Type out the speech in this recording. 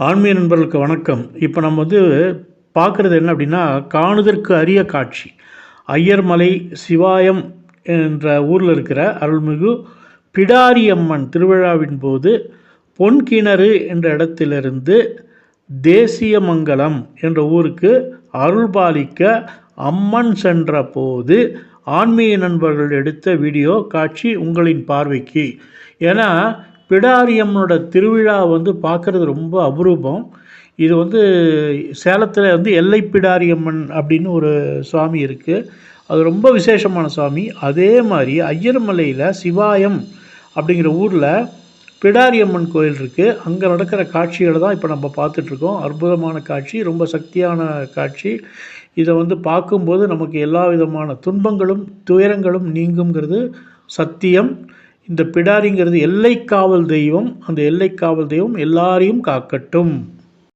ஆன்மீக நண்பர்களுக்கு வணக்கம். இப்போ நம்ம பார்க்குறது என்ன அப்படின்னா, காணுதற்கு அரிய காட்சி. ஐயர்மலை சிவாயம் என்ற ஊரில் இருக்கிற அருள்மிகு பிடாரியம்மன் திருவிழாவின் போது பொன்கிணறு என்ற இடத்திலிருந்து தேசியமங்கலம் என்ற ஊருக்கு அருள்பாலிக்க அம்மன் சென்ற போது ஆன்மீக நண்பர்கள் எடுத்த வீடியோ காட்சி உங்களின் பார்வைக்கு. ஏன்னா பிடாரியம்மனோட திருவிழா பார்க்குறது ரொம்ப அபரூபம். இது சேலத்தில் எல்லை பிடாரியம்மன் அப்படின்னு ஒரு சுவாமி இருக்குது. அது ரொம்ப விசேஷமான சுவாமி. அதே மாதிரி ஐயர்மலையில் சிவாயம் அப்படிங்கிற ஊரில் பிடாரியம்மன் கோயில் இருக்குது. அங்கே நடக்கிற காட்சிகளை தான் இப்போ நம்ம பார்த்துட்ருக்கோம். அற்புதமான காட்சி, ரொம்ப சக்தியான காட்சி. இதை பார்க்கும்போது நமக்கு எல்லா விதமான துன்பங்களும் துயரங்களும் நீங்குங்கிறது சத்தியம். இந்த பிடாரிங்கிறது எல்லை காவல் தெய்வம். அந்த எல்லை காவல் தெய்வம் எல்லாரையும் காக்கட்டும்.